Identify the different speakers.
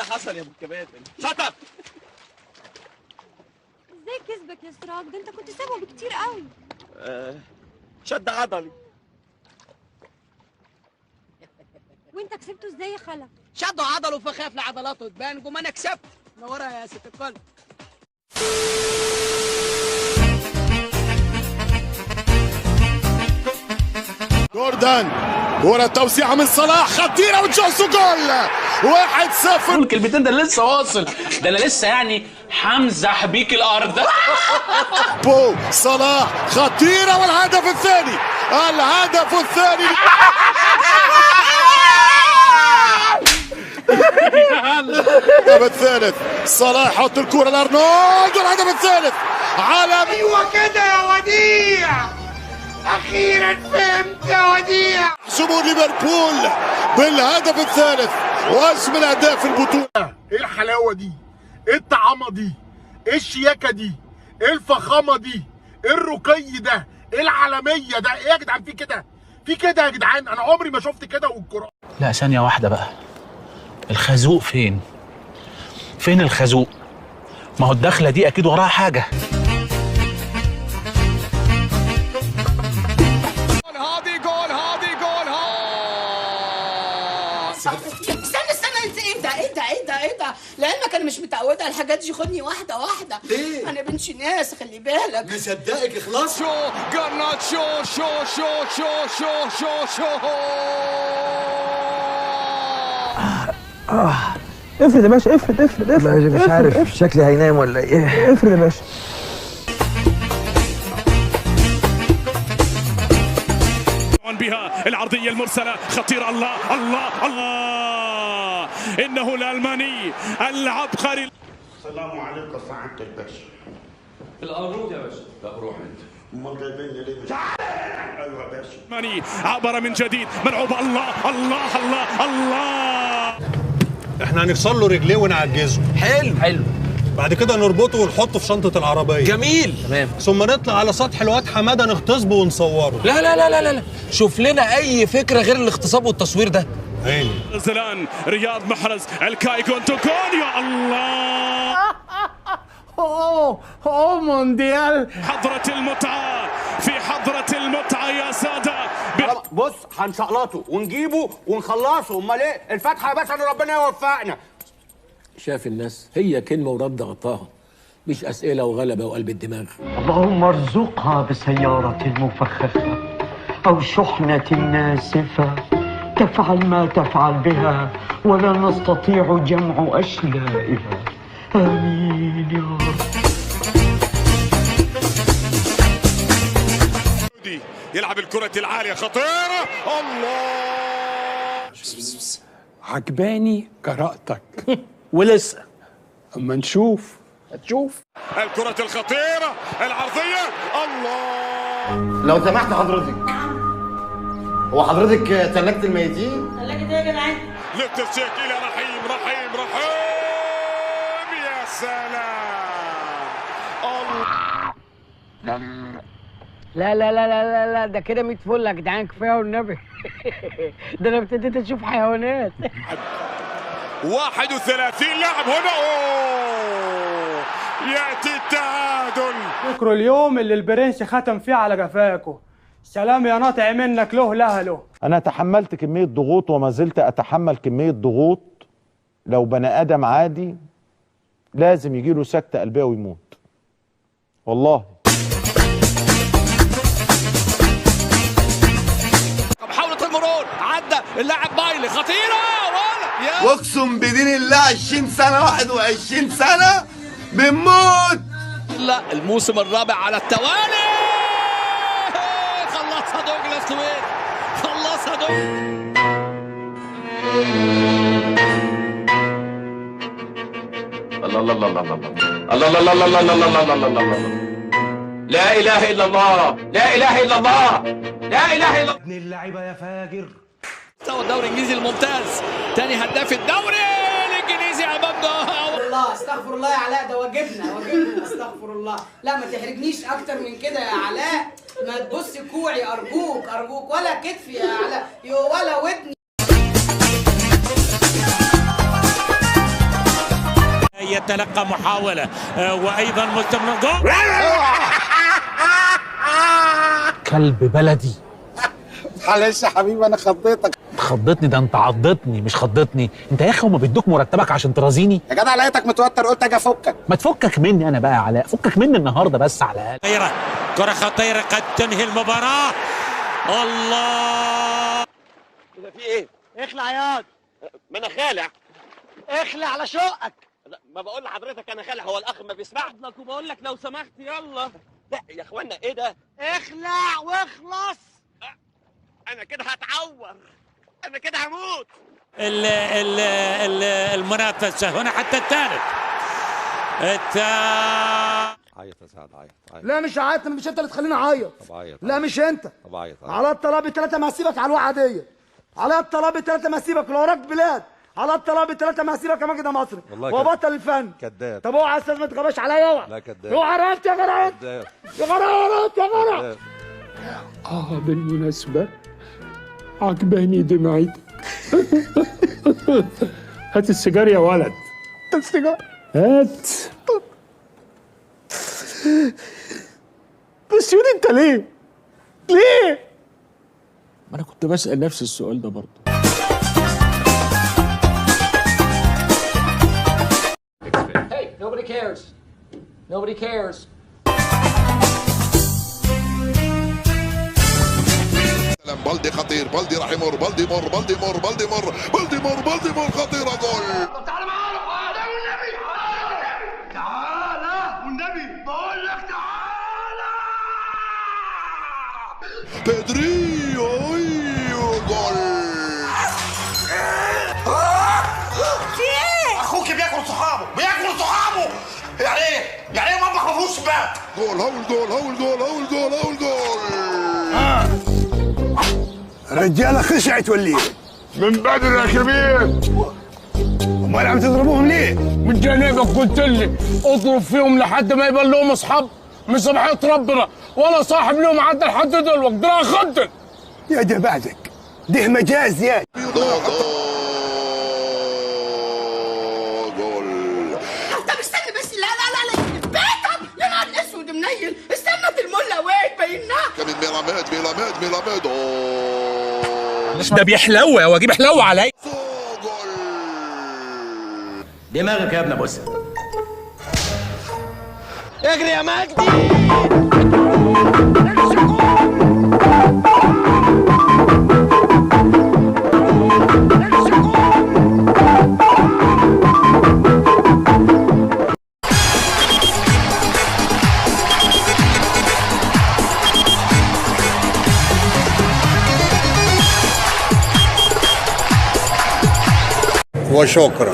Speaker 1: اللي حصل يا ابو الكباتن؟ شطب.
Speaker 2: ازاي كسبك يا سراج؟ ده انت كنت سابه بكتير قوي.
Speaker 1: شد عضلي.
Speaker 2: وانت كسبته ازاي يا خلا؟
Speaker 3: شدوا عضله فخاف لعضلاته تبان، قوم انا كسبت. نورها يا ست الكل.
Speaker 4: جوردان، كرة توسيعة من صلاح خطيرة وجوزو جول 1-0.
Speaker 5: الكلمتين ده لسه واصل، ده انا لسه يعني همزح بيك الارض.
Speaker 4: بو صلاح خطيرة والهدف الثاني، الهدف الثاني. الهدف الثالث صلاح يحط الكرة لارنولد والهدف الثالث عالمي.
Speaker 6: ايوه كده يا وديع، اخيرا فهمت يا وديع.
Speaker 4: جمهور ليفربول بالهدف الثالث واجمل اهداف البطوله.
Speaker 6: ايه الحلاوه دي؟ ايه الطعامه دي؟ ايه الشياكه دي؟ ايه الفخامه دي؟ ايه الرقي ده؟ ايه العالميه ده؟ ايه يا جدعان في كده؟ في كده يا جدعان؟ انا عمري ما شفت كده والقرآن.
Speaker 5: لا ثانية واحدة بقى، الخازوق فين؟ فين الخازوق؟ ما هو الدخلة دي أكيد وراها حاجة.
Speaker 3: استنى ايه ده؟ لعلمك انا مش متعوده على الحاجات دي، خدني واحده واحده.
Speaker 7: ليه؟
Speaker 3: انا بنت ناس، خلي بالك.
Speaker 7: مصدقك اخلاص.
Speaker 4: شو جرناتشو شو
Speaker 8: افرد يا باشا، افرد
Speaker 9: مش عارف شكلي هينام ولا ايه.
Speaker 8: افرد يا باشا.
Speaker 10: بها العرضية المرسلة خطيرة. الله الله الله، إنه الألماني العبقري.
Speaker 6: السلام عليكم سعادة الباشا.
Speaker 7: القارود يا باشا. لا روح انت.
Speaker 6: امال جايبيني ليه؟ مش ايوه يا باشا.
Speaker 10: الألماني عبر من جديد، ملعوبة. الله الله الله الله.
Speaker 11: احنا هنكسر له رجليه ونعجزه.
Speaker 9: حلو.
Speaker 11: بعد كده نربطه ونحطه في شنطة العربية.
Speaker 9: جميل. تمام.
Speaker 11: ثم نطلع على سطح الواد حمادة نغتصبه ونصوره.
Speaker 9: لا لا لا لا لا، شوف لنا أي فكرة غير الاغتصاب والتصوير ده.
Speaker 11: عيني.
Speaker 10: زلان رياض محرز الكاي كونتوكون. يا الله.
Speaker 8: اوه مونديال.
Speaker 10: حضرة المتعة، في حضرة المتعة يا سادة.
Speaker 6: بص هنشقلطه ونجيبه ونخلصه. امال ايه الفاتحه يا باشا ان ربنا يوفقنا.
Speaker 7: شاف الناس هي كلمة ورد غطاها، مش أسئلة وغلبة وقلب الدماغ.
Speaker 12: اللهم ارزقها بسيارة مفخخة أو شحنة ناسفة تفعل ما تفعل بها ولا نستطيع جمع أشلائها. آمين يا رب.
Speaker 4: يلعب الكرة العالية خطيرة. الله.
Speaker 8: عجباني جرأتك. ولسه اما نشوف. هتشوف.
Speaker 4: الكرة الخطيرة العرضية. الله.
Speaker 6: لو سمحت حضرتك، هو حضرتك ثلاجة الميتين؟
Speaker 3: ثلاجة ايه يا جدعان؟
Speaker 4: للتسجيل إلى رحيم. يا سلام. الله.
Speaker 12: لا لا لا لا لا لا، ده كده 100 فل يا جدعان، كفايه والنبي. ده انا ابتديت اشوف حيوانات.
Speaker 4: 31 لاعب هنا. أوه. يأتي التعادل.
Speaker 8: ذكروا اليوم اللي البرنس ختم فيه على جفاكو. سلام يا ناطع منك له لهله.
Speaker 13: أنا تحملت كمية ضغوط وما زلت أتحمل كمية ضغوط. لو بني آدم عادي لازم يجيله سكتة قلبية ويموت والله.
Speaker 1: محاولة المرور، عدى اللاعب بايلي خطيرة.
Speaker 6: واقسم بدين الله 20 سنة 21 سنة بنموت.
Speaker 1: لا الموسم الرابع على التوالي. خلصها دوغلاس لويس، خلصها
Speaker 5: الله الله الله الله الله الله الله الله الله الله الله الله الله. لا إله إلا الله، لا إله إلا الله، لا إله إلا.
Speaker 6: ابن اللعيبة يا فاجر.
Speaker 1: مستوى الدوري الانجليزي الممتاز، تاني هداف الدوري الانجليزي امامنا.
Speaker 3: الله استغفر الله يا علاء، ده واجبنا استغفر الله. لا ما تحرجنيش اكتر من كده يا علاء، ما تبص كوعي ارجوك، ولا كتفي يا علاء ولا ودني.
Speaker 10: يتلقى محاولة وأيضا مستمر جول.
Speaker 11: كلب بلدي.
Speaker 14: معلش يا حبيبي انا خضيتك.
Speaker 11: خضتني؟ ده انت عضتني مش خضتني. انت يا اخي هما بيدوك مرتبك عشان ترازيني؟
Speaker 14: يا جدع لقيتك متوتر قلت اجي افكك.
Speaker 11: ما تفكك مني انا بقى يا علاء، فكك مني النهارده بس على الاقل.
Speaker 10: خطيرة، كرة خطيرة قد تنهي المباراة. الله،
Speaker 15: ده في ايه؟
Speaker 12: اخلع ياض.
Speaker 15: ما انا خالع.
Speaker 12: اخلع على شقك.
Speaker 15: ما بقول لحضرتك انا خالع، هو الاخ ما بيسمعش لك وبقول لك لو سمحت يلا. لا يا اخوانا ايه ده؟
Speaker 12: اخلع واخلص.
Speaker 15: انا كده هتعور، انا كده هموت.
Speaker 10: المنافسة هنا حتى الثالث.
Speaker 16: عيط يا سعد، عيط.
Speaker 17: لا مش عيط، مش انت اللي تخليني اعيط.
Speaker 16: طب عيط.
Speaker 17: لا مش انت.
Speaker 16: طب عيط.
Speaker 17: على الطلاق ب3 ما هسيبك على الوقعه دي. على الطلاق ب3 ما هسيبك لو وراك بلاد. على الطلاق ب3 ما هسيبك يا ماجد يا مصري. وبطل الفن.
Speaker 16: كذاب.
Speaker 17: طب اوعى يا استاذ ما تغباش عليا اوعى.
Speaker 16: لا كذاب.
Speaker 17: اوعى عرفت يا جدع.
Speaker 16: كذاب.
Speaker 17: يا جدع عرفت يا جدع.
Speaker 7: بالمناسبة عجباني دمعتك. هات السيجار يا ولد.
Speaker 17: السيجار.
Speaker 7: هات.
Speaker 17: بس يقول انت ليه؟ ليه؟
Speaker 7: ما انا كنت بسأل نفس السؤال ده برضه.
Speaker 5: Hey, nobody cares. Nobody cares.
Speaker 18: بلدي خطير، بلدي راح يمر، بلدي مر، بلدي مر، بلدي مر، بلدي مر، بلدي مر، خطيرة جول.
Speaker 19: تعال معانا والنبي، تعالى والنبي بقول لك تعالى.
Speaker 18: بيدري جول.
Speaker 19: في ايه؟ اخوك بياكل صحابه، بياكل صحابه. يعني ايه؟ يعني ايه مطبخ ما فيهوش شباك؟
Speaker 18: جول، هول جول، هول جول، هول جول، هول جول.
Speaker 19: الرجاله خشعت ولا ايه؟
Speaker 6: من بدري يا كبير.
Speaker 19: امال عم تضربوهم ليه؟
Speaker 8: من جانبك قلت لي اضرب فيهم لحد ما يبان لهم اصحاب من صباحية ربنا، ولا صاحب لهم عدى لحد دلوقتي ده اخدل.
Speaker 19: يا ده بعدك ده مجاز يا
Speaker 18: جول.
Speaker 19: طب استنى بس، لا بيتك يا نهار اسود منيل، استنى المله وين بيننا.
Speaker 18: كمان ميلاميد.
Speaker 11: ده بيحلو واجيب حلو عليا.
Speaker 15: دماغك يا ابن بص.
Speaker 12: اجري يا مجدي.
Speaker 14: وشكرا.